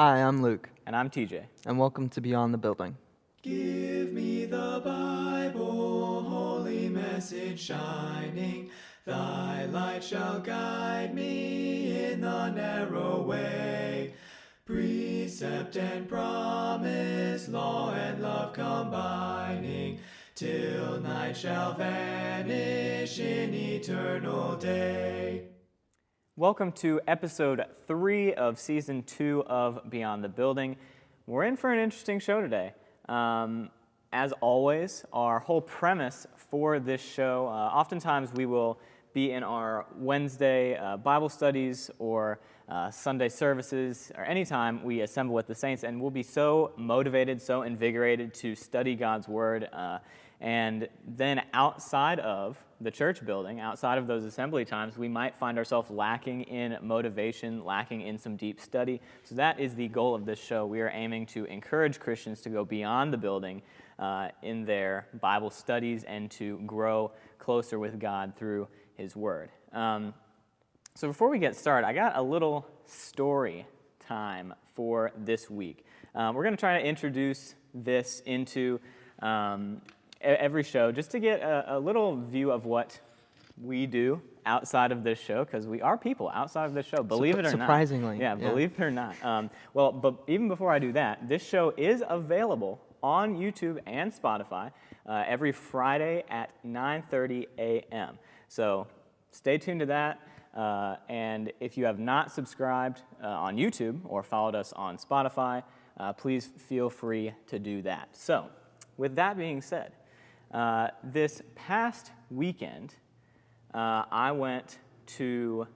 Hi, I'm Luke, And I'm TJ. and welcome to Beyond the Building. Give me the Bible, holy message shining. Thy light shall guide me in the narrow way. Precept and promise, law and love combining, till night shall vanish in eternal day. Welcome to episode 3 of season 2 of Beyond the Building. We're in for an interesting show today. As always, our whole premise for this show, oftentimes we will be in our Wednesday Bible studies or Sunday services, or anytime we assemble with the saints, and we'll be so motivated, so invigorated to study God's Word. And then outside of the church building, outside of those assembly times, we might find ourselves lacking in motivation, lacking in some deep study. So that is the goal of this show. We are aiming to encourage Christians to go beyond the building in their Bible studies and to grow closer with God through His Word. So before we get started, I got a little story time for this week. We're going to try to introduce this into every show, just to get a little view of what we do outside of this show, because we are people outside of this show, believe it or not. Surprisingly. Yeah, believe it or not. But even before I do that, this show is available on YouTube and Spotify every Friday at 9:30 a.m. So stay tuned to that. And if you have not subscribed on YouTube or followed us on Spotify, please feel free to do that. So with that being said, this past weekend, I went to,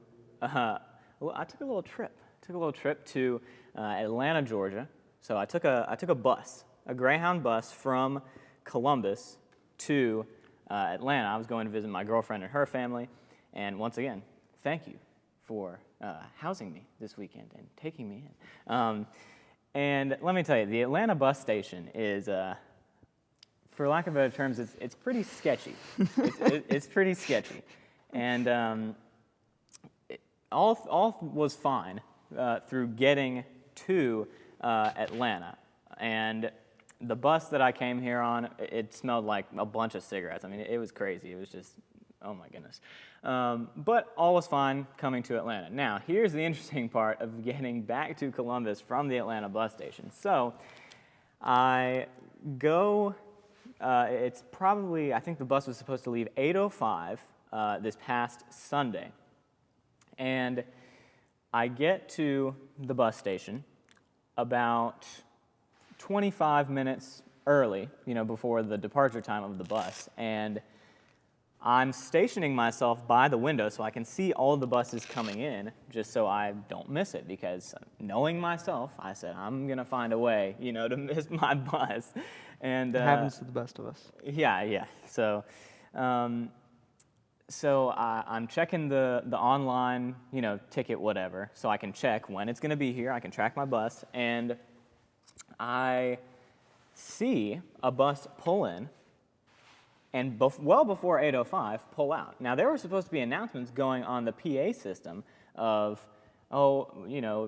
I took a little trip to Atlanta, Georgia. So I took a bus, a Greyhound bus from Columbus to Atlanta. I was going to visit my girlfriend and her family. And once again, thank you for housing me this weekend and taking me in. And let me tell you, the Atlanta bus station is, for lack of better terms, it's pretty sketchy. It's pretty sketchy. And all was fine through getting to Atlanta. And the bus that I came here on, it smelled like a bunch of cigarettes. I mean, it was crazy. It was just, oh my goodness. But all was fine coming to Atlanta. Now, here's the interesting part of getting back to Columbus from the Atlanta bus station. So I go... it's probably, I think the bus was supposed to leave 8:05 this past Sunday. And I get to the bus station about 25 minutes early, before the departure time of the bus. And I'm stationing myself by the window so I can see all the buses coming in, just so I don't miss it, because knowing myself, I said, I'm going to find a way, to miss my bus. And It happens to the best of us. Yeah. So I'm checking the online, ticket, whatever, so I can check when it's going to be here. I can track my bus, and I see a bus pull in, and well before 8:05, pull out. Now, there were supposed to be announcements going on the PA system of,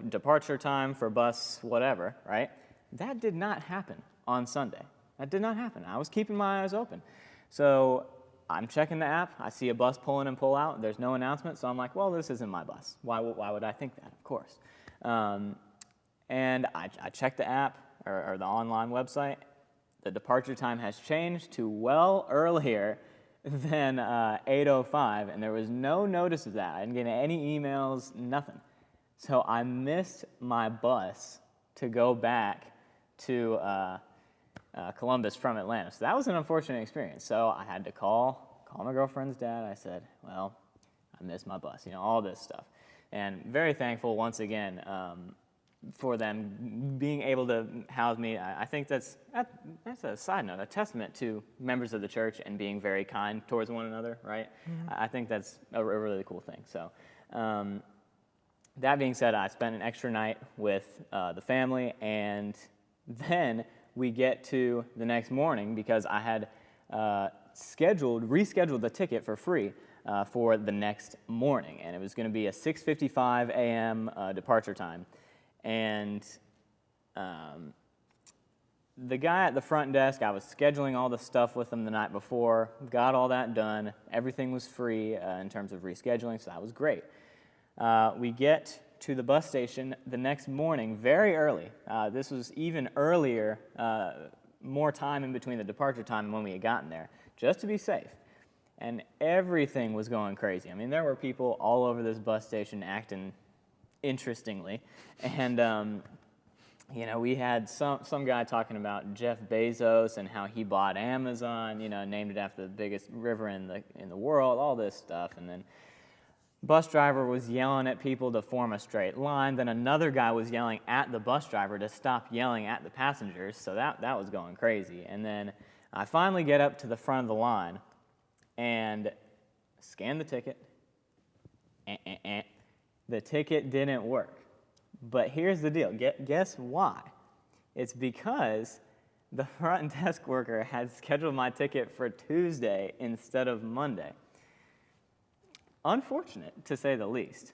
departure time for bus whatever, right? That did not happen on Sunday. That did not happen. I was keeping my eyes open. So I'm checking the app. I see a bus pull in and pull out. There's no announcement, so I'm like, well, this isn't my bus. Why would I think that? Of course. And I checked the app or the online website. The departure time has changed to well earlier than 8:05, and there was no notice of that. I didn't get any emails, nothing. So I missed my bus to go back to Columbus from Atlanta. So that was an unfortunate experience. So I had to call my girlfriend's dad. I said, well, I missed my bus, all this stuff. And very thankful once again for them being able to house me. I think that's a side note, a testament to members of the church and being very kind towards one another, right? Mm-hmm. I think that's a really cool thing. So that being said, I spent an extra night with the family, and then we get to the next morning because I had rescheduled the ticket for free for the next morning, and it was going to be a 6:55 a.m. Departure time. And the guy at the front desk, I was scheduling all the stuff with him the night before, got all that done. Everything was free in terms of rescheduling, so that was great. We get to the bus station the next morning very early. This was even earlier, more time in between the departure time and when we had gotten there, just to be safe. And everything was going crazy. I mean, there were people all over this bus station acting interestingly. And, we had some guy talking about Jeff Bezos and how he bought Amazon, named it after the biggest river in the world, all this stuff. And then bus driver was yelling at people to form a straight line. Then another guy was yelling at the bus driver to stop yelling at the passengers. So that was going crazy. And then I finally get up to the front of the line and scan the ticket. The ticket didn't work. But here's the deal. Guess why? It's because the front desk worker had scheduled my ticket for Tuesday instead of Monday. Unfortunate, to say the least.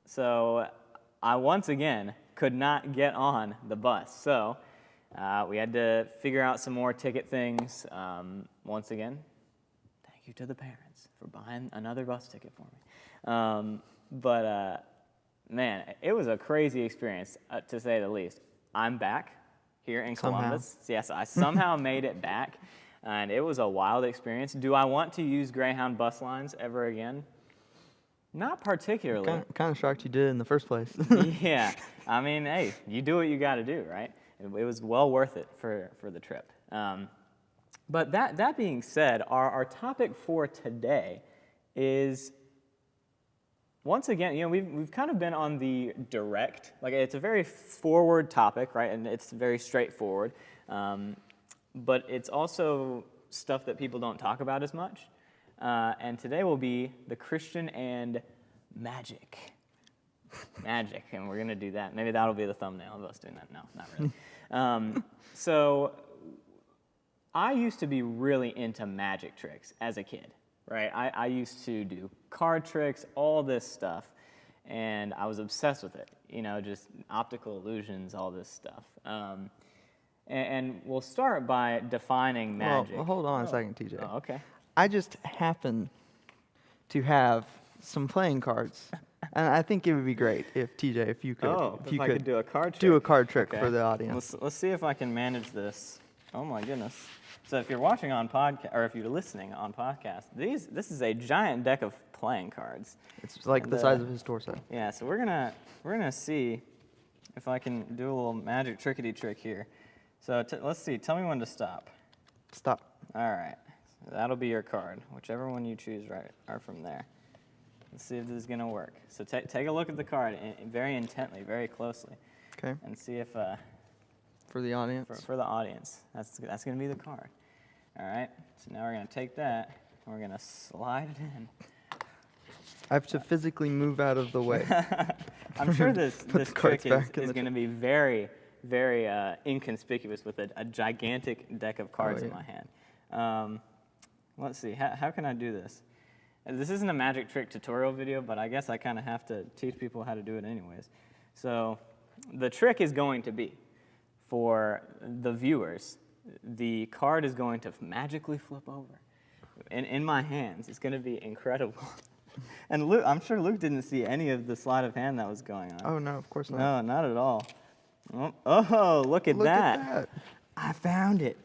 So I once again could not get on the bus. So we had to figure out some more ticket things. Once again, thank you to the parents for buying another bus ticket for me. Man, it was a crazy experience, to say the least. I'm back here in Columbus. Yes, I somehow made it back, and it was a wild experience. Do I want to use Greyhound bus lines ever again? Not particularly. Kind of shocked you did in the first place. Yeah, I mean, hey, you do what you got to do, right? It was well worth it for the trip. But that being said, our topic for today is, once again, we've kind of been on the direct, like it's a very forward topic, right? And it's very straightforward. But it's also stuff that people don't talk about as much. And today will be the Christian and magic. Magic, and we're going to do that. Maybe that'll be the thumbnail of us doing that. No, not really. So I used to be really into magic tricks as a kid. Right, I used to do card tricks, all this stuff, and I was obsessed with it. Just optical illusions, all this stuff. And we'll start by defining magic. Well, hold on a second, TJ. Oh, okay. I just happen to have some playing cards, and I think it would be great if TJ, if you could, if I could do a card trick. do a card trick Okay. for the audience. Let's see if I can manage this. Oh my goodness. So if you're watching on podcast, or if you're listening on podcast, this is a giant deck of playing cards. It's like the size of his torso. Yeah, so we're gonna see if I can do a little magic trickety trick here. So let's see. Tell me when to stop. Stop. All right. So that'll be your card, whichever one you choose. Right, or from there. Let's see if this is gonna work. So take a look at the card very intently, very closely. Okay. And see if For the audience. for the audience, that's gonna be the card. All right. So now we're gonna take that and we're gonna slide it in. I have to physically move out of the way. I'm sure this trick is going to be very, very inconspicuous with a gigantic deck of cards in my hand. Let's see, how can I do this? This isn't a magic trick tutorial video, but I guess I kind of have to teach people how to do it anyways. So the trick is going to be, for the viewers, the card is going to magically flip over in my hands. It's going to be incredible. And Luke, I'm sure Luke didn't see any of the sleight of hand that was going on. Oh, no, of course not. No, not at all. Oh, look at that. Look at that. I found it.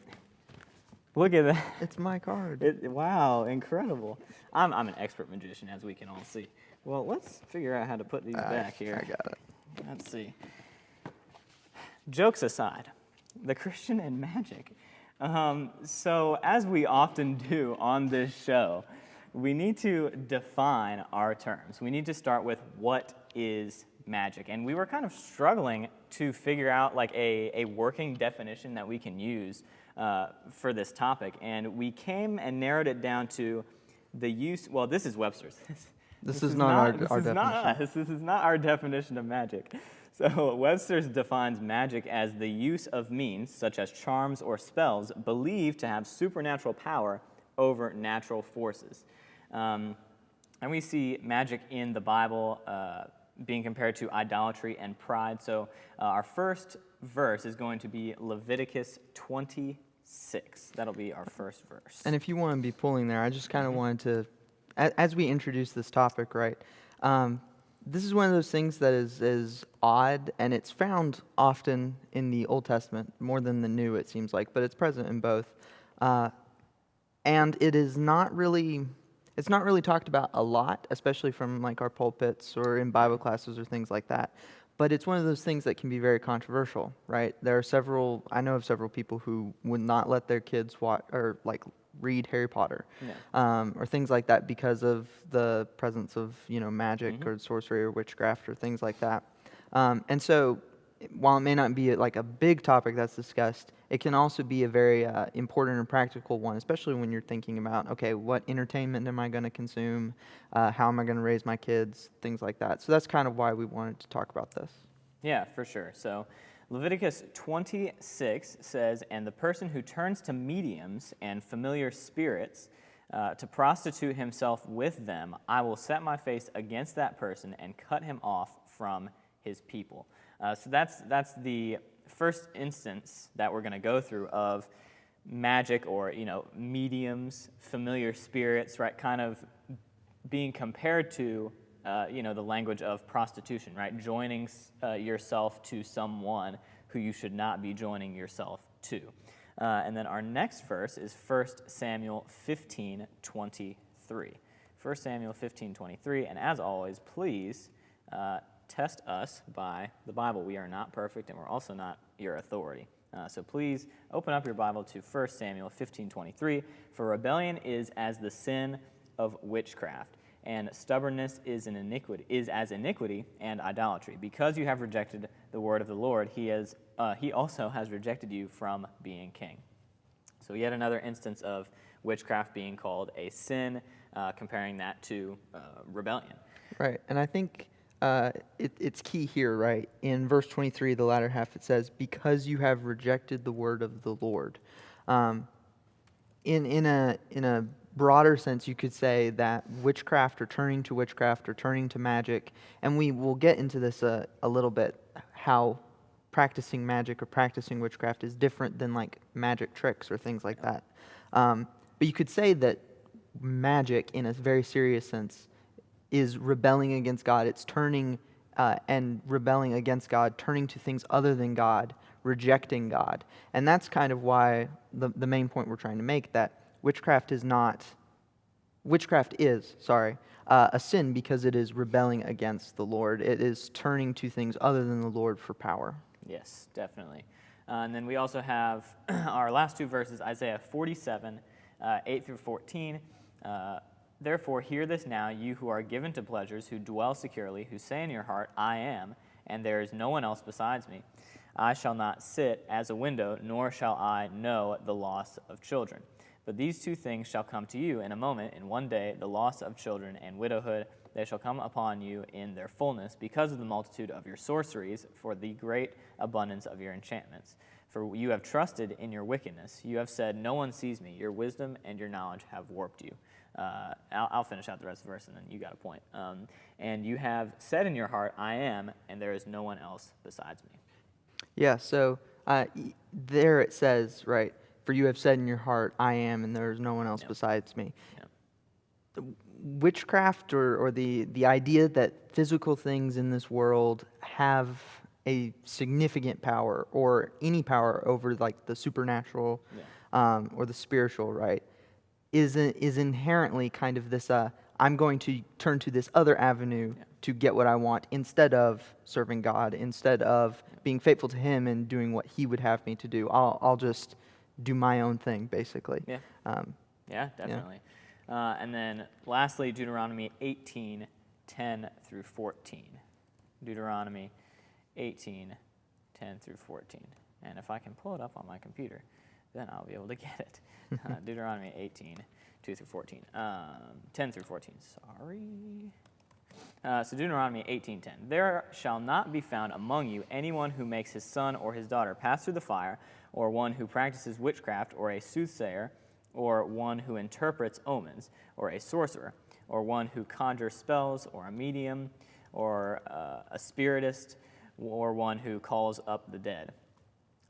Look at that. It's my card. Wow, incredible. I'm an expert magician, as we can all see. Well, let's figure out how to put these back here. I got it. Let's see. Jokes aside, the Christian and magic. So as we often do on this show, we need to define our terms. We need to start with what is magic. And we were kind of struggling to figure out like a working definition that we can use for this topic. And we came and narrowed it down to the use, well, this is Webster's. This is not our definition. Not us. This is not our definition of magic. So Webster's defines magic as the use of means, such as charms or spells, believed to have supernatural power over natural forces. And we see magic in the Bible being compared to idolatry and pride. So our first verse is going to be Leviticus 26. That'll be our first verse. And if you want to be pulling there, I just kind of wanted to, as we introduce this topic, right, this is one of those things that is odd, and it's found often in the Old Testament, more than the New, it seems like, but it's present in both. And it is not really, it's not really talked about a lot, especially from like our pulpits or in Bible classes or things like that. But it's one of those things that can be very controversial, right? There are several, I know of several people who would not let their kids watch or like read Harry Potter, or things like that because of the presence of, magic or sorcery or witchcraft or things like that. And so while it may not be like a big topic that's discussed, it can also be a very important and practical one, especially when you're thinking about, okay, what entertainment am I going to consume? How am I going to raise my kids? Things like that. So that's kind of why we wanted to talk about this. Yeah, for sure. So Leviticus 26 says, "And the person who turns to mediums and familiar spirits to prostitute himself with them, I will set my face against that person and cut him off from his people." So that's the first instance that we're going to go through of magic or, mediums, familiar spirits, right, kind of being compared to the language of prostitution, right? Joining yourself to someone who you should not be joining yourself to. And then our next verse is 1 Samuel 15:23. 1 Samuel 15:23, and as always, please test us by the Bible. We are not perfect, and we're also not your authority. So please open up your Bible to 1 Samuel 15:23. "For rebellion is as the sin of witchcraft, and stubbornness is as iniquity and idolatry. Because you have rejected the word of the Lord, he also has rejected you from being king." So yet another instance of witchcraft being called a sin, comparing that to rebellion. Right, and I think it's key here, right? In verse 23, the latter half, it says, "Because you have rejected the word of the Lord." In a broader sense, you could say that witchcraft or turning to magic, and we will get into this a little bit, how practicing magic or practicing witchcraft is different than like magic tricks or things like that. But you could say that magic, in a very serious sense, is rebelling against God. It's turning and rebelling against God, turning to things other than God, rejecting God. And that's kind of why the main point we're trying to make, that witchcraft is a sin because it is rebelling against the Lord. It is turning to things other than the Lord for power. Yes, definitely. And then we also have our last two verses, Isaiah 47, 8 through 14. "Therefore hear this now, you who are given to pleasures, who dwell securely, who say in your heart, I am, and there is no one else besides me. I shall not sit as a window, nor shall I know the loss of children. But these two things shall come to you in a moment, in one day, the loss of children and widowhood. They shall come upon you in their fullness, because of the multitude of your sorceries, for the great abundance of your enchantments. For you have trusted in your wickedness. You have said, no one sees me. Your wisdom and your knowledge have warped you." I'll finish out the rest of the verse, and then you got a point. "And you have said in your heart, I am, and there is no one else besides me." Yeah, so there it says, right, "For you have said in your heart, I am, and there is no one else besides me." Witchcraft or the idea that physical things in this world have a significant power or any power over like the supernatural or the spiritual, right, is inherently kind of this, I'm going to turn to this other avenue to get what I want instead of serving God, instead of being faithful to Him and doing what He would have me to do. I'll just do my own thing, basically. Yeah, definitely. And then lastly, Deuteronomy 18, 10 through 14. Deuteronomy 18, 10 through 14. And if I can pull it up on my computer, then I'll be able to get it. Deuteronomy 18, 2 through 14. 10 through 14, sorry. So Deuteronomy 18:10. "There shall not be found among you anyone who makes his son or his daughter pass through the fire, or one who practices witchcraft, or a soothsayer, or one who interprets omens, or a sorcerer, or one who conjures spells, or a medium, or a spiritist, or one who calls up the dead.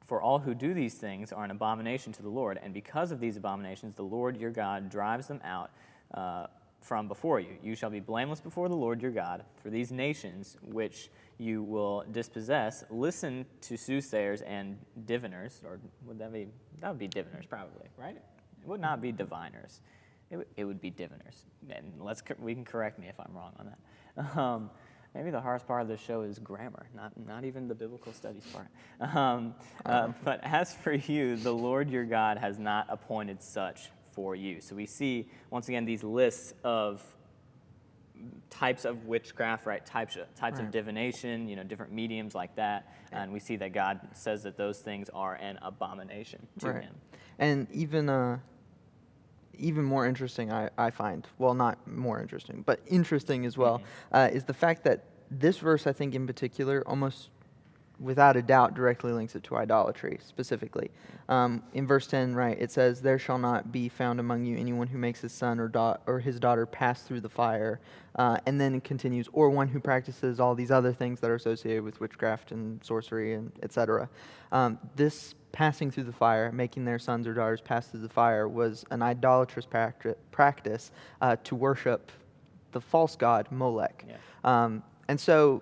For all who do these things are an abomination to the Lord, and because of these abominations, the Lord your God drives them out from before you. You shall be blameless before the Lord your God, for these nations which you will dispossess listen to soothsayers and diviners, or that would be diviners probably, right? It would not be diviners. It would be diviners, and we can correct me if I'm wrong on that. Maybe the hardest part of the show is grammar, not even the biblical studies part. But as for you, the Lord your God has not appointed such for you. So we see, once again, these lists of types of witchcraft, right? Types of divination, different mediums like that. And we see that God says that those things are an abomination to him. And even more interesting, I find, well, not more interesting, but interesting as well, is the fact that this verse, I think in particular, almost without a doubt directly links it to idolatry specifically. In verse 10, right, it says, "There shall not be found among you anyone who makes his son or his daughter pass through the fire." And then it continues, "or one who practices all these other things that are associated with witchcraft and sorcery and etc." This passing through the fire, making their sons or daughters pass through the fire, was an idolatrous practice to worship the false god Molech. And so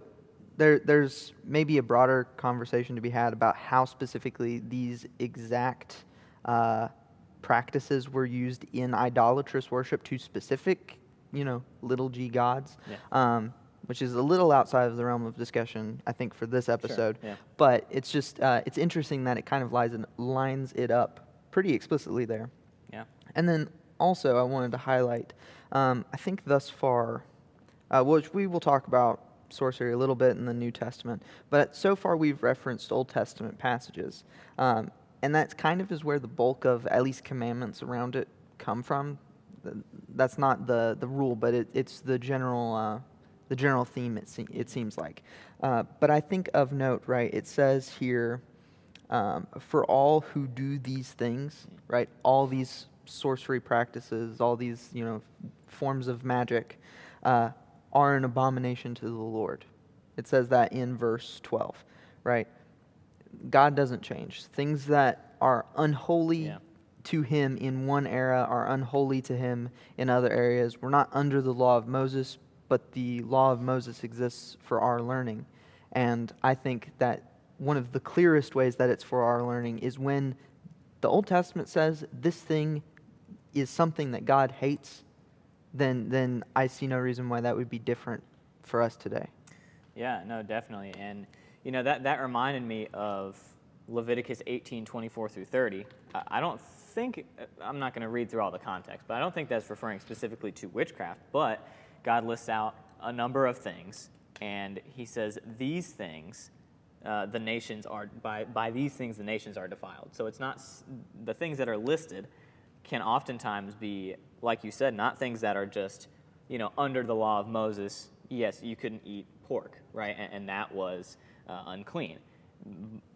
there's maybe a broader conversation to be had about how specifically these exact practices were used in idolatrous worship to specific, little g gods, which is a little outside of the realm of discussion, I think, for this episode. Sure, yeah. But it's just, it's interesting that it kind of lines it up pretty explicitly there. Yeah. And then also I wanted to highlight, I think thus far, which we will talk about sorcery a little bit in the New Testament, but so far we've referenced Old Testament passages, and that kind of is where the bulk of at least commandments around it come from. That's not the rule, but it's the general theme. It seems like, but I think of note, right? It says here, for all who do these things, right? All these sorcery practices, all these forms of magic, are an abomination to the Lord. It says that in verse 12, right? God doesn't change. Things that are unholy to him in one era are unholy to him in other areas. We're not under the law of Moses, but the law of Moses exists for our learning. And I think that one of the clearest ways that it's for our learning is when the Old Testament says this thing is something that God hates, then I see no reason why that would be different for us today. Yeah, no, definitely. And, that reminded me of Leviticus 18:24 through 30. I don't think, I'm not going to read through all the context, but I don't think that's referring specifically to witchcraft, but God lists out a number of things, and he says these things, the nations are, by these things the nations are defiled. So it's not, the things that are listed can oftentimes be, like you said, not things that are just, under the law of Moses. Yes, you couldn't eat pork, right? And that was unclean.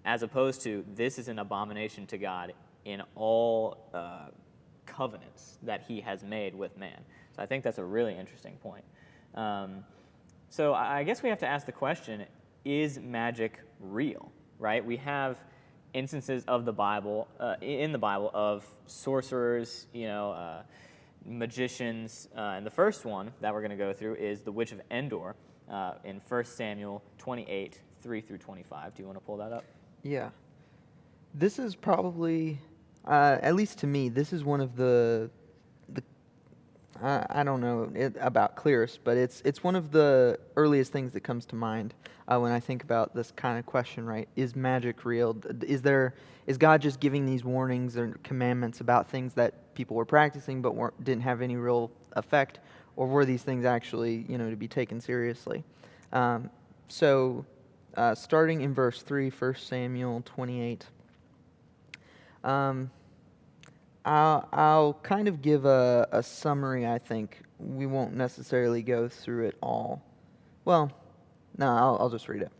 As opposed to, this is an abomination to God in all covenants that he has made with man. So I think that's a really interesting point. So I guess we have to ask the question, is magic real, right? We have instances of the Bible, in the Bible, of sorcerers, magicians, and the first one that we're going to go through is the Witch of Endor in 1 Samuel 28, 3 through 25. Do you want to pull that up? Yeah. This is probably, at least to me, this is one of the I don't know about clearest, but it's one of the earliest things that comes to mind when I think about this kind of question, right? Is magic real? Is God just giving these warnings or commandments about things that people were practicing but didn't have any real effect, or were these things actually, to be taken seriously? So, starting in verse 3, 1 Samuel 28. I'll kind of give a summary, I think. We won't necessarily go through it all. Well, no, I'll just read it.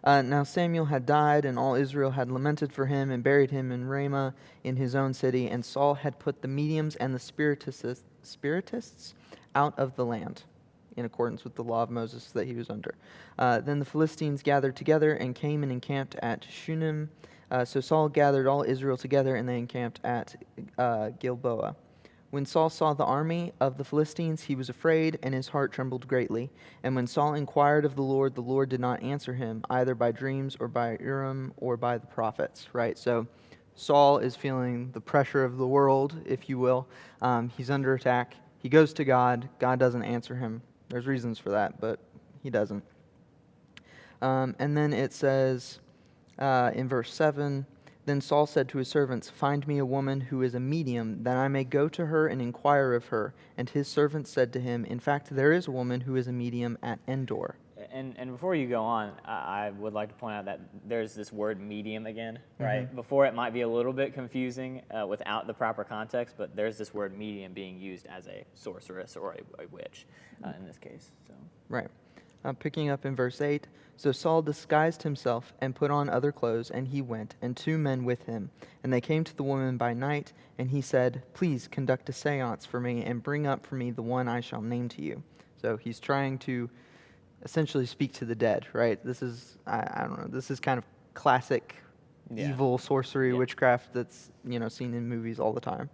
Now Samuel had died, and all Israel had lamented for him and buried him in Ramah in his own city, and Saul had put the mediums and the spiritists out of the land. in accordance with the law of Moses that he was under. Then the Philistines gathered together and came and encamped at Shunem. So Saul gathered all Israel together, and they encamped at Gilboa. When Saul saw the army of the Philistines, he was afraid, and his heart trembled greatly. And when Saul inquired of the Lord did not answer him, either by dreams or by Urim or by the prophets. Right? So Saul is feeling the pressure of the world, if you will. He's under attack. He goes to God. God doesn't answer him. There's reasons for that, but he doesn't. And then it says in verse 7, Then Saul said to his servants, Find me a woman who is a medium, that I may go to her and inquire of her. And his servants said to him, In fact, there is a woman who is a medium at Endor. And before you go on, I would like to point out that there's this word medium again, right? Before it might be a little bit confusing without the proper context, but there's this word medium being used as a sorceress or a witch in this case. So. Right. Picking up in verse 8, So Saul disguised himself and put on other clothes, and he went, and 2 men with him. And they came to the woman by night, and he said, Please conduct a seance for me, and bring up for me the one I shall name to you. So he's trying to essentially speak to the dead, right? This is, I don't know, this is kind of classic evil sorcery, witchcraft that's, seen in movies all the time.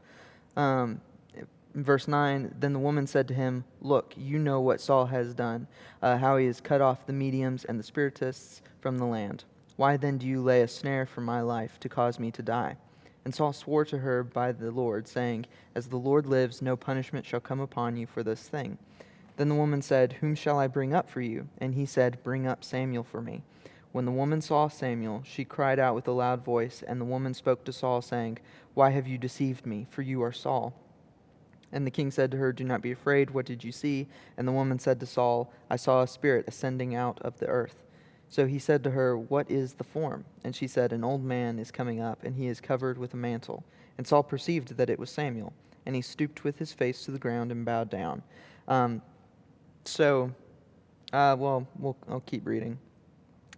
In verse 9, Then the woman said to him, Look, you know what Saul has done, how he has cut off the mediums and the spiritists from the land. Why then do you lay a snare for my life to cause me to die? And Saul swore to her by the Lord, saying, As the Lord lives, no punishment shall come upon you for this thing. Then the woman said, Whom shall I bring up for you? And he said, Bring up Samuel for me. When the woman saw Samuel, she cried out with a loud voice, and the woman spoke to Saul, saying, Why have you deceived me? For you are Saul. And the king said to her, Do not be afraid. What did you see? And the woman said to Saul, I saw a spirit ascending out of the earth. So he said to her, What is the form? And she said, An old man is coming up, and he is covered with a mantle. And Saul perceived that it was Samuel, and he stooped with his face to the ground and bowed down. I'll keep reading.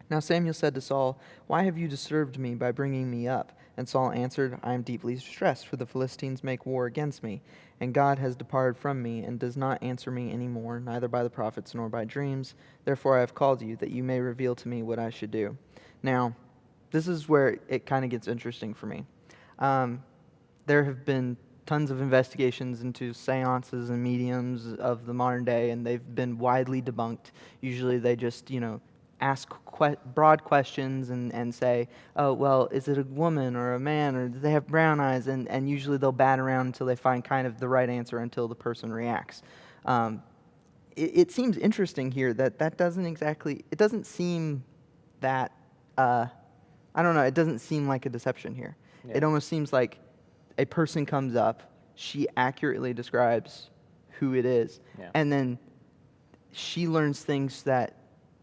Now Samuel said to Saul, Why have you disturbed me by bringing me up? And Saul answered, I am deeply distressed, for the Philistines make war against me, and God has departed from me, and does not answer me any more, neither by the prophets nor by dreams. Therefore I have called you, that you may reveal to me what I should do. Now, this is where it kind of gets interesting for me. There have been tons of investigations into seances and mediums of the modern day, and they've been widely debunked. Usually they just, ask broad questions and say, oh, well, is it a woman or a man, or do they have brown eyes? And usually they'll bat around until they find kind of the right answer until the person reacts. It seems interesting here that doesn't exactly, it doesn't seem that, I don't know, it doesn't seem like a deception here. Yeah. It almost seems like a person comes up, she accurately describes who it is, and then she learns things that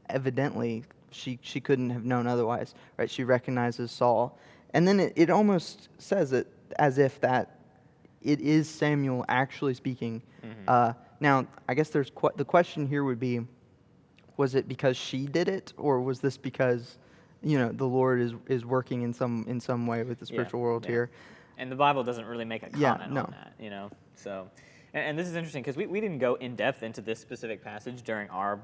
evidently she couldn't have known otherwise, right? She recognizes Saul. And then it almost says it as if that it is Samuel actually speaking. Mm-hmm. Now, I guess the question here would be, was it because she did it, or was this because, the Lord is working in some way with the spiritual world here? And the Bible doesn't really make a comment on that, So, and this is interesting because we didn't go in depth into this specific passage during our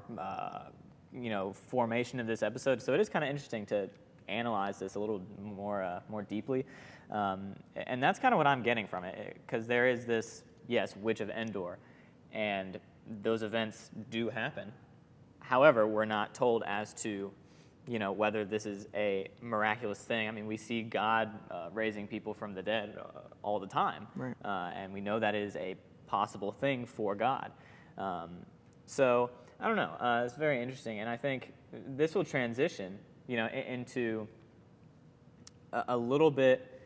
formation of this episode. So it is kind of interesting to analyze this a little more deeply. And that's kind of what I'm getting from it, because there is this, witch of Endor, and those events do happen. However, we're not told as to, whether this is a miraculous thing. I mean, we see God raising people from the dead all the time. Right. And we know that is a possible thing for God. So I don't know. It's very interesting, and I think this will transition, into a little bit.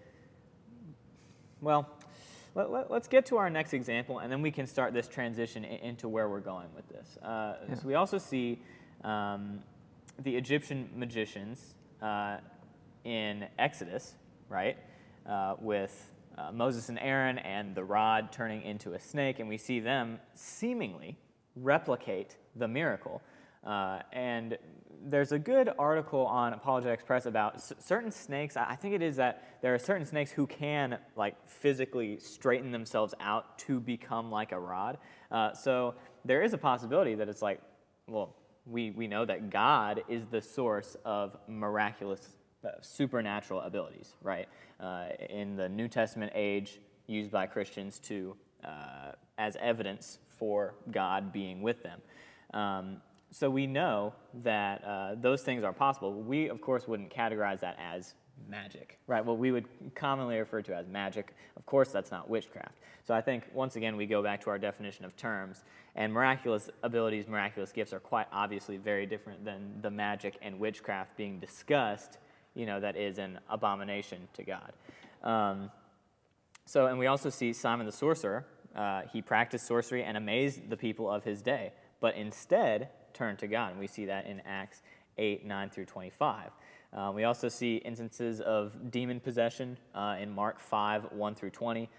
Well, let's get to our next example, and then we can start this transition into where we're going with this. So we also see the Egyptian magicians in Exodus, right, with Moses and Aaron and the rod turning into a snake, and we see them seemingly replicate the miracle. And there's a good article on Apologetics Press about certain snakes. I think it is that there are certain snakes who can like physically straighten themselves out to become like a rod. So there is a possibility that it's like, well, we know that God is the source of miraculous supernatural abilities, right? In the New Testament age, used by Christians to as evidence for God being with them. So we know that those things are possible. We, of course, wouldn't categorize that as magic, right? What we would commonly refer to as magic. Of course, that's not witchcraft. So I think, once again, we go back to our definition of terms, and miraculous abilities, miraculous gifts are quite obviously very different than the magic and witchcraft being discussed, that is an abomination to God. And we also see Simon the sorcerer. He practiced sorcery and amazed the people of his day, but instead turned to God. And we see that in Acts 8, 9 through 25. We also see instances of demon possession in Mark 5, 1 through 20.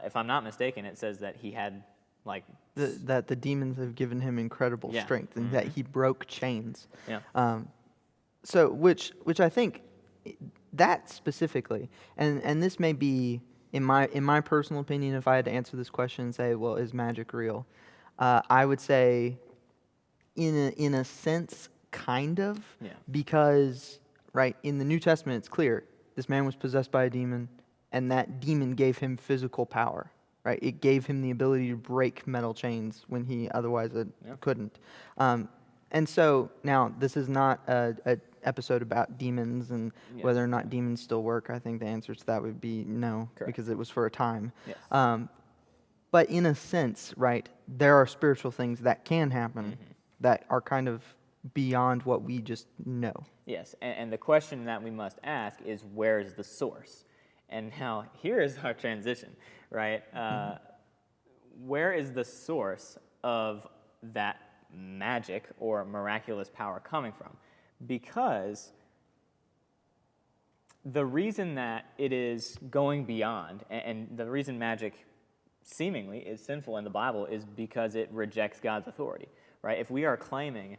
If I'm not mistaken, it says that he had that the demons have given him incredible strength, and that he broke chains. Yeah. So which I think that specifically, and this may be in my personal opinion, if I had to answer this question and say, well, is magic real? I would say, in a sense, kind of, because right in the New Testament it's clear this man was possessed by a demon, and that demon gave him physical power. Right, it gave him the ability to break metal chains when he otherwise couldn't. And so now this is not a episode about demons and whether or not demons still work. I think the answer to that would be no, because it was for a time. Yes. But in a sense, right, there are spiritual things that can happen that are kind of beyond what we just know. Yes, and the question that we must ask is, where is the source? And now here is our transition, right? Where is the source of that magic or miraculous power coming from? Because the reason that it is going beyond, and the reason magic seemingly is sinful in the Bible, is because it rejects God's authority, right? If we are claiming,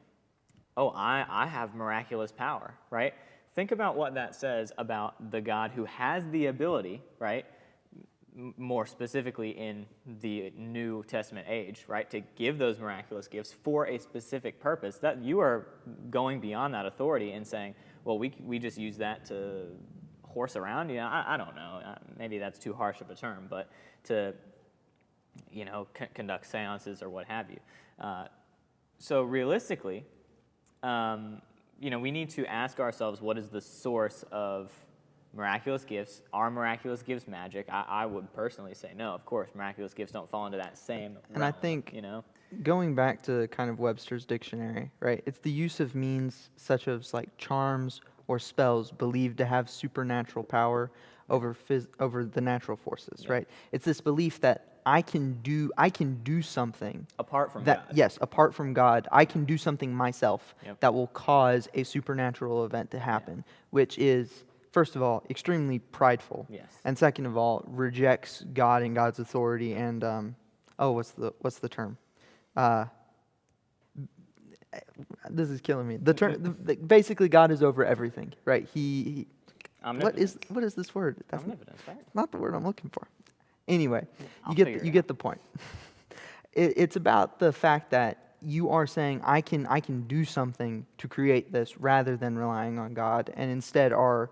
oh, I have miraculous power, right? Think about what that says about the God who has the ability, right? More specifically in the New Testament age, right? To give those miraculous gifts for a specific purpose. That you are going beyond that authority and saying, well, we just use that to horse around. I don't know. Maybe that's too harsh of a term, but to, conduct seances or what have you. So realistically, we need to ask ourselves, what is the source of miraculous gifts? Are miraculous gifts magic? I would personally say no. Of course, miraculous gifts don't fall into that same realm, and I think, going back to kind of Webster's dictionary, right, it's the use of means such as like charms or spells believed to have supernatural power over the natural forces, right? It's this belief that I can do something apart from that, God. Yes, apart from God, I can do something myself that will cause a supernatural event to happen, which is, first of all, extremely prideful, and second of all, rejects God and God's authority. And what's the term? This is killing me. The term, basically, God is over everything, right? What is this word? That's not the word I'm looking for. Anyway, you get the point. It's about the fact that you are saying, I can do something to create this rather than relying on God, and instead are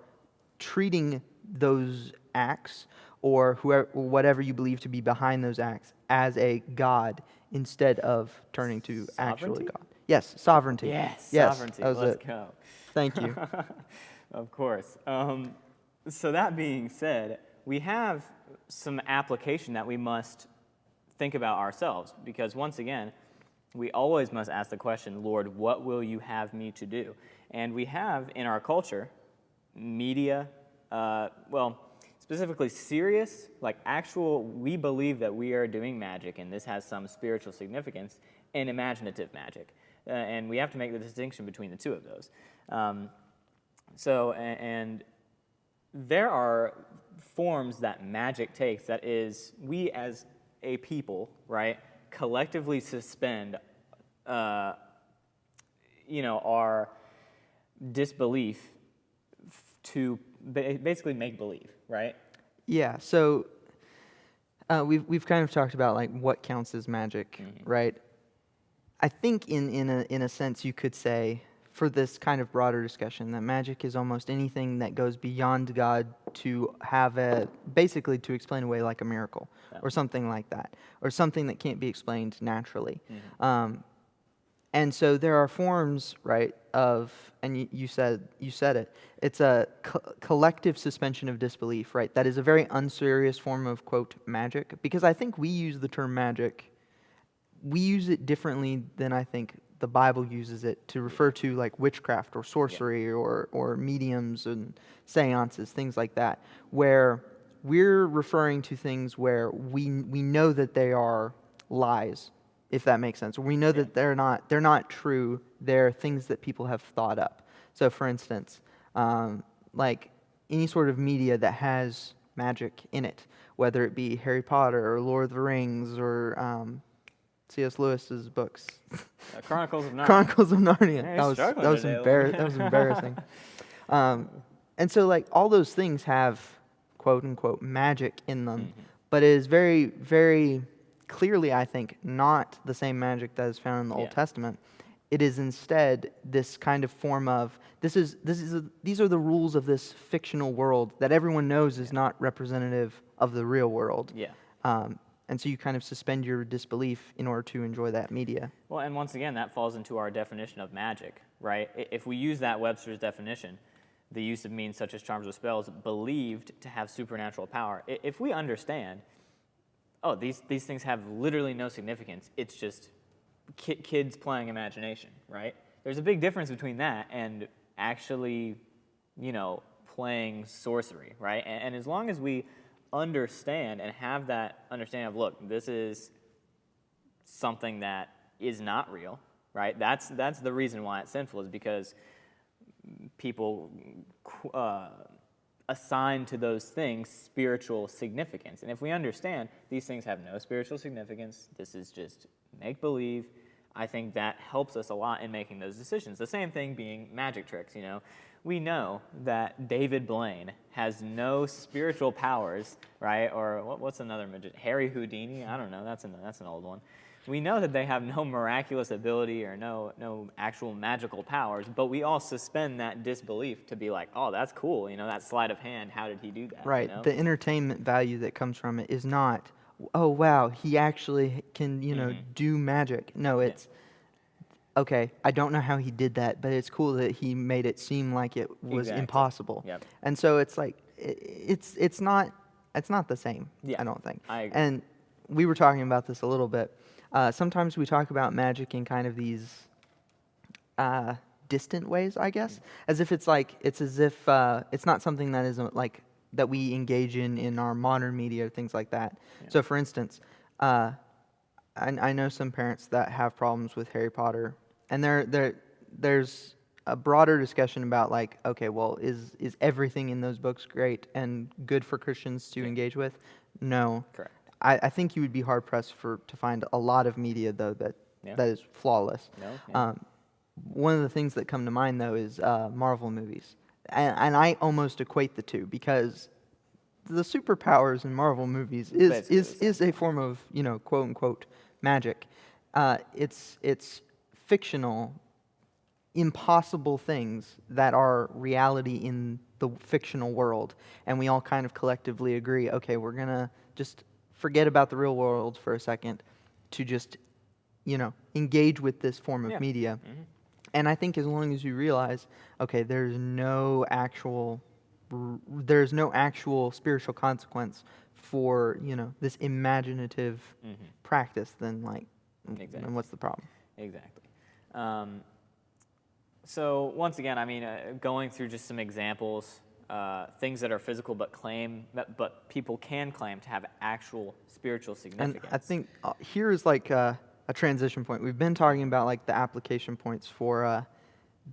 treating those acts or whatever you believe to be behind those acts as a God instead of turning to actually God. Yes, sovereignty. Yes, sovereignty. Let's go. Thank you. Of course. So that being said, we have some application that we must think about ourselves, because once again, we always must ask the question, Lord, what will you have me to do? And we have in our culture media, specifically serious, like actual, we believe that we are doing magic and this has some spiritual significance, and imaginative magic. And we have to make the distinction between the two of those. And there are forms that magic takes, that is, we as a people, right, collectively suspend, our disbelief to basically make believe, right? Yeah. So we've kind of talked about like what counts as magic, right? I think in a sense you could say for this kind of broader discussion that magic is almost anything that goes beyond God to have basically to explain away like a miracle or something like that, or something that can't be explained naturally. And so there are forms, right, and you said it, it's a collective suspension of disbelief, right? That is a very unserious form of, quote, magic, because I think we use the term magic, we use it differently than I think the Bible uses it to refer to like witchcraft or sorcery or mediums and seances, things like that, where we're referring to things where we know that they are lies, if that makes sense. We know that they're not true. They're things that people have thought up. So, for instance, like any sort of media that has magic in it, whether it be Harry Potter or Lord of the Rings or C.S. Lewis's books, Chronicles of Narnia. Chronicles of Narnia. Yeah, That was today, that was embarrassing. And so, like all those things have quote unquote magic in them, but it is very, very clearly, I think, not the same magic that is found in the Old Testament. It is instead this kind of form of these are the rules of this fictional world that everyone knows is not representative of the real world. And so you kind of suspend your disbelief in order to enjoy that media. Well, and once again, that falls into our definition of magic, right? If we use that Webster's definition, the use of means such as charms or spells believed to have supernatural power. If we understand, these things have literally no significance, it's just kids playing imagination, right? There's a big difference between that and actually, playing sorcery, right? And as long as we understand and have that understanding of, look, this is something that is not real, right? That's the reason why it's sinful, is because people assign to those things spiritual significance. And if we understand these things have no spiritual significance, this is just make-believe, I think that helps us a lot in making those decisions. The same thing being magic tricks, We know that David Blaine has no spiritual powers, right? Or what's another magician? Harry Houdini? I don't know. That's an old one. We know that they have no miraculous ability or no actual magical powers, but we all suspend that disbelief to be like, oh, that's cool. That sleight of hand, how did he do that? Right. The entertainment value that comes from it is not, oh, wow, he actually can, do magic. No, it's, okay, I don't know how he did that, but it's cool that he made it seem like it was impossible. And so it's like, it's not the same, I don't think. I agree. And we were talking about this a little bit. Sometimes we talk about magic in kind of these distant ways, I guess, as if it's not something that isn't like that we engage in our modern media or things like that. So, for instance, I know some parents that have problems with Harry Potter, and there's a broader discussion about like, okay, well, is everything in those books great and good for Christians to engage with? No. Correct. I think you would be hard pressed to find a lot of media though that is flawless. One of the things that come to mind though is Marvel movies, and I almost equate the two because the superpowers in Marvel movies is a form of quote unquote magic. It's fictional, impossible things that are reality in the fictional world, and we all kind of collectively agree, okay, we're gonna just forget about the real world for a second to just, engage with this form of media. And I think as long as you realize, okay, there's no actual spiritual consequence for, this imaginative practice, then then what's the problem? Exactly. So once again, going through just some examples, things that are physical but people can claim to have actual spiritual significance. And I think here is like a transition point. We've been talking about like the application points for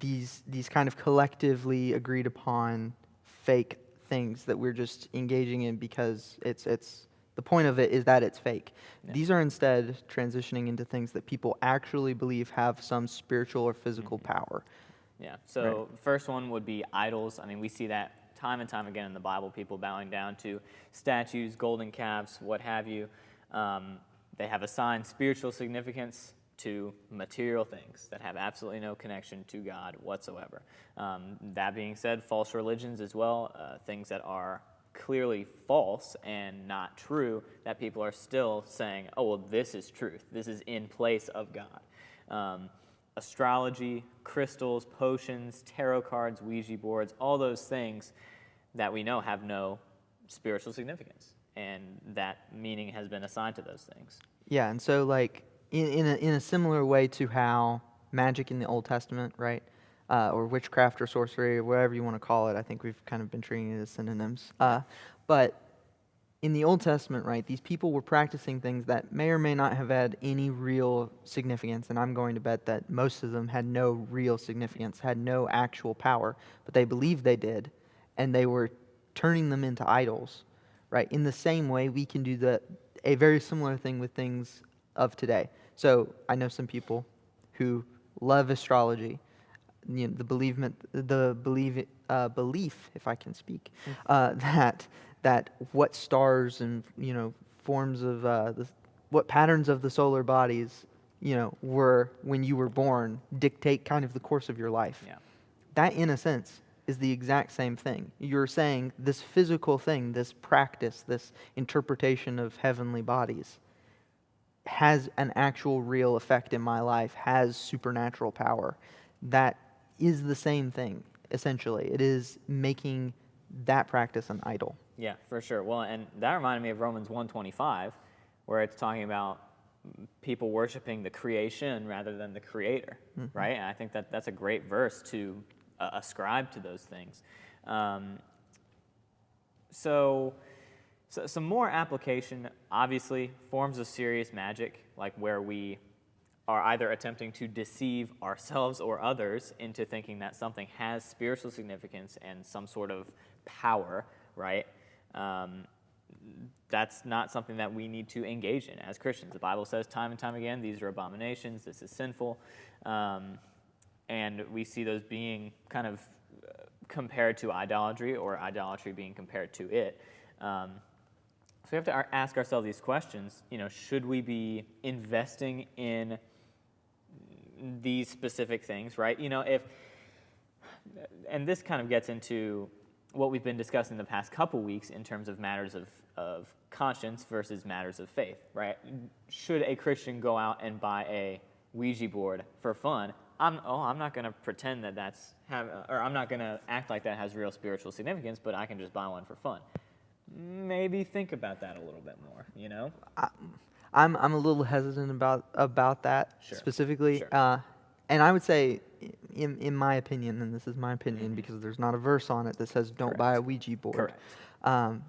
these kind of collectively agreed upon fake things that we're just engaging in because it's the point of it is that it's fake. These are instead transitioning into things that people actually believe have some spiritual or physical power. Yeah. So first one would be idols. I mean, we see that time and time again in the Bible, people bowing down to statues, golden calves, what have you. They have assigned spiritual significance to material things that have absolutely no connection to God whatsoever. That being said, false religions as well, things that are clearly false and not true, that people are still saying, oh, well, this is truth. This is in place of God. Astrology, crystals, potions, tarot cards, Ouija boards, all those things that we know have no spiritual significance, and that meaning has been assigned to those things. Yeah, and so like in a similar way to how magic in the Old Testament, right, or witchcraft or sorcery or whatever you want to call it, I think we've kind of been treating it as synonyms. But in the Old Testament, right, these people were practicing things that may or may not have had any real significance, and I'm going to bet that most of them had no real significance, had no actual power, but they believed they did, and they were turning them into idols, right? In the same way, we can do a very similar thing with things of today. So I know some people who love astrology, you know, belief, if I can speak, that what stars and forms of what patterns of the solar bodies were when you were born dictate kind of the course of your life. Yeah. That, in a sense, is the exact same thing. You're saying this physical thing, this practice, this interpretation of heavenly bodies has an actual real effect in my life, has supernatural power. That is the same thing, essentially. It is making that practice an idol. Yeah, for sure. Well, and that reminded me of Romans 1:25, where it's talking about people worshiping the creation rather than the creator, right? And I think that's a great verse to ascribe to those things. So some more application, obviously, forms of serious magic, like where we are either attempting to deceive ourselves or others into thinking that something has spiritual significance and some sort of power, right? That's not something that we need to engage in as Christians. The Bible says time and time again, these are abominations, this is sinful, and we see those being kind of compared to idolatry, or idolatry being compared to it. So we have to ask ourselves these questions. Should we be investing in these specific things, right? And this kind of gets into what we've been discussing the past couple weeks in terms of matters of conscience versus matters of faith, right? Should a Christian go out and buy a Ouija board for fun? I'm not going to pretend that I'm not going to act like that has real spiritual significance, but I can just buy one for fun. Maybe think about that a little bit more, I'm a little hesitant about that specifically. Sure. And I would say, in my opinion, and this is my opinion because there's not a verse on it that says don't buy a Ouija board. Correct.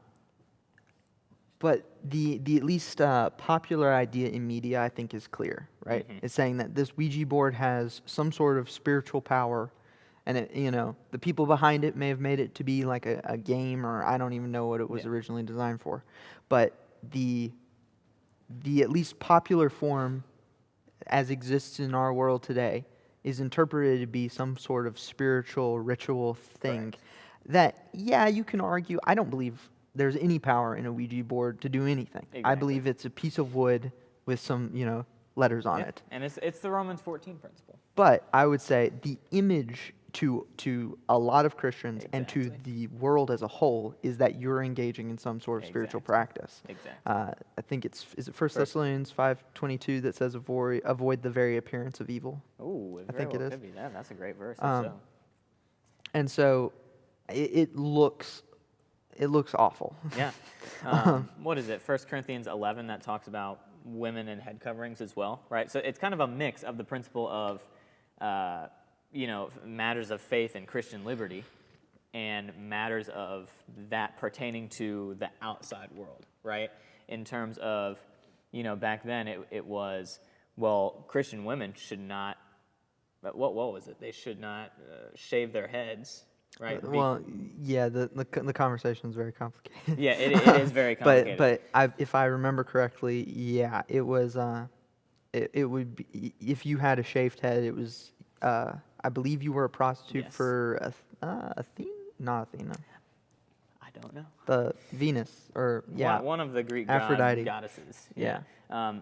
But the at least popular idea in media, I think, is clear, right? It's saying that this Ouija board has some sort of spiritual power, and the people behind it may have made it to be like a game, or I don't even know what it was originally designed for. But the at least popular form as exists in our world today is interpreted to be some sort of spiritual ritual thing. Correct. That, you can argue, I don't believe there's any power in a Ouija board to do anything. Exactly. I believe it's a piece of wood with some, letters on it. And it's the Romans 14 principle. But I would say the image to a lot of Christians and to the world as a whole is that you're engaging in some sort of spiritual practice. Exactly. I think is it 1 Thessalonians 5:22 that says avoid the very appearance of evil? Ooh, I think it is. Could be that. That's a great verse. And so it looks awful. Yeah. What is it? 1 Corinthians 11 that talks about women and head coverings as well, right? So it's kind of a mix of the principle of matters of faith and Christian liberty, and matters of that pertaining to the outside world, right? In terms of, back then it was, Christian women should not, what was it? They should not shave their heads, right? The conversation is very complicated. Yeah, it is very complicated. but if I remember correctly, it was, it would be, if you had a shaved head, it was, I believe you were a prostitute Yes. for Athena, not Athena, I don't know. the Venus, or yeah, One of the Greek Aphrodite. goddesses. Yeah.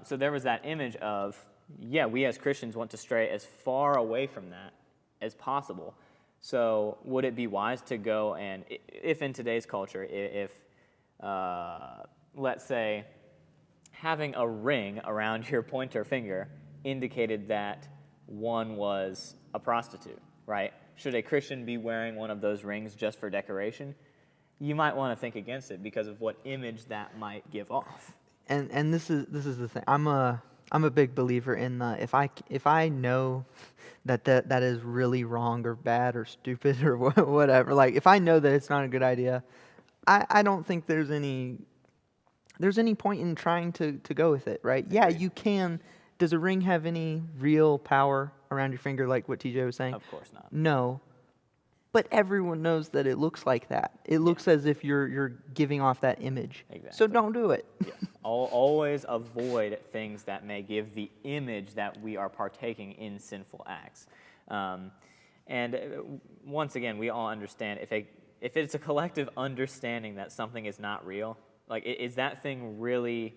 So there was that image of, we as Christians want to stray as far away from that as possible. So would it be wise to go and, if in today's culture, if let's say, having a ring around your pointer finger indicated that one was a prostitute, right? Should a Christian be wearing one of those rings just for decoration? You might want to think against it because of what image that might give off. And this is the thing. I'm a big believer in the if I know that is really wrong or bad or stupid or whatever. Like if I know that it's not a good idea, I don't think there's any point in trying to go with it, right? Yeah, Agreed. you can. Does a ring have any real power around your finger, like what TJ was saying? Of course not. No. But everyone knows that it looks like that. It looks as if you're giving off that image. Exactly. So don't do it. Yeah. Always avoid things that may give the image that we are partaking in sinful acts. Once again, we all understand if it's a collective understanding that something is not real, like is that thing really,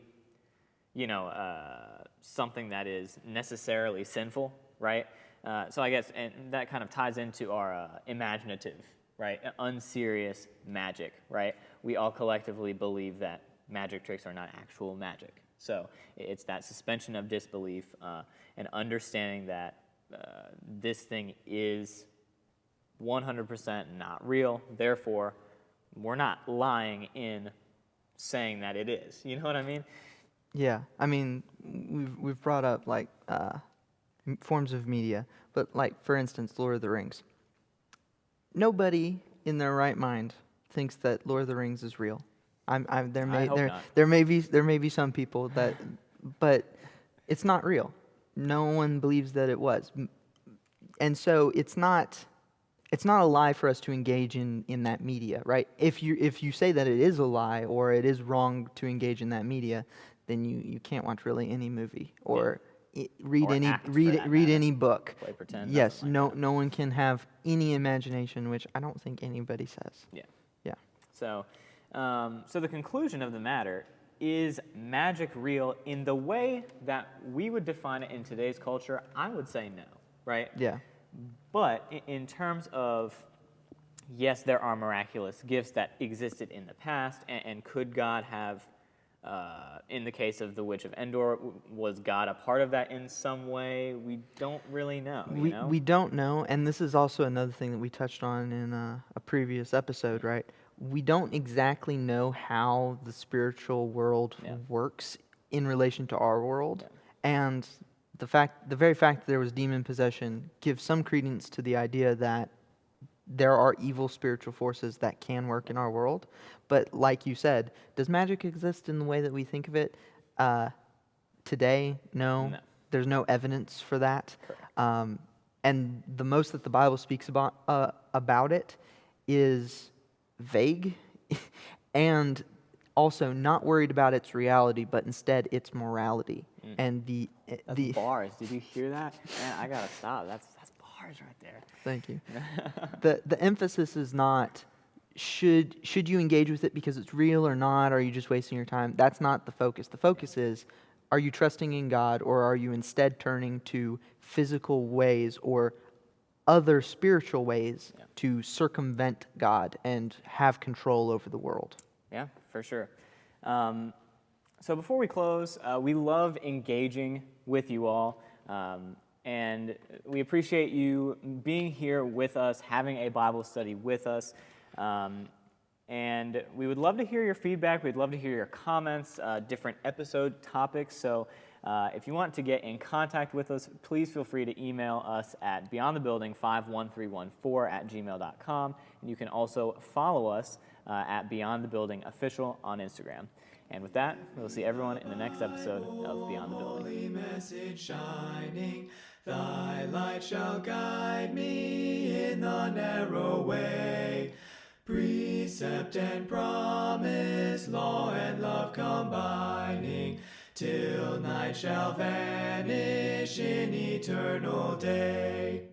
something that is necessarily sinful, right? So I guess, and that kind of ties into our imaginative, right? Unserious magic, right? We all collectively believe that magic tricks are not actual magic. So it's that suspension of disbelief and understanding that this thing is 100% not real. Therefore, we're not lying in saying that it is. You know what I mean? Yeah, I mean, we've brought up like forms of media, but like for instance, Lord of the Rings. Nobody in their right mind thinks that Lord of the Rings is real. There may be some people that, but it's not real. No one believes that it was, and so it's not a lie for us to engage in that media, right? If you say that it is a lie or it is wrong to engage in that media, then you can't watch really any movie or read any book. Play pretend. Yes, no one can have any imagination, which I don't think anybody says. Yeah. Yeah. So the conclusion of the matter is magic real in the way that we would define it in today's culture? I would say no, right? Yeah. But in terms of, yes, there are miraculous gifts that existed in the past, and could God have, in the case of the Witch of Endor, was God a part of that in some way? We don't really know. We don't know, and this is also another thing that we touched on in a previous episode, right? We don't exactly know how the spiritual world works in relation to our world, and the very fact that there was demon possession gives some credence to the idea that there are evil spiritual forces that can work in our world. But like you said, does magic exist in the way that we think of it today? No. There's no evidence for that. And the most that the Bible speaks about it is vague and also not worried about its reality, but instead its morality. And That's bars. Did you hear that? Man, I gotta stop. That's bars right there. Thank you. The emphasis is not should you engage with it because it's real or not, or are you just wasting your time? That's not the focus. The focus is, are you trusting in God, or are you instead turning to physical ways or other spiritual ways to circumvent God and have control over the world? Yeah, for sure. So before we close, we love engaging with you all, and we appreciate you being here with us, having a Bible study with us, and we would love to hear your feedback. We'd love to hear your comments, different episode topics. So if you want to get in contact with us, please feel free to email us at beyondthebuilding51314@gmail.com, and you can also follow us at Beyond the Building Official on Instagram. And with that, we'll see everyone in the next episode of Beyond the Building. Holy message shining, thy light shall guide me in the narrow way. Precept and promise, law and love combining, till night shall vanish in eternal day.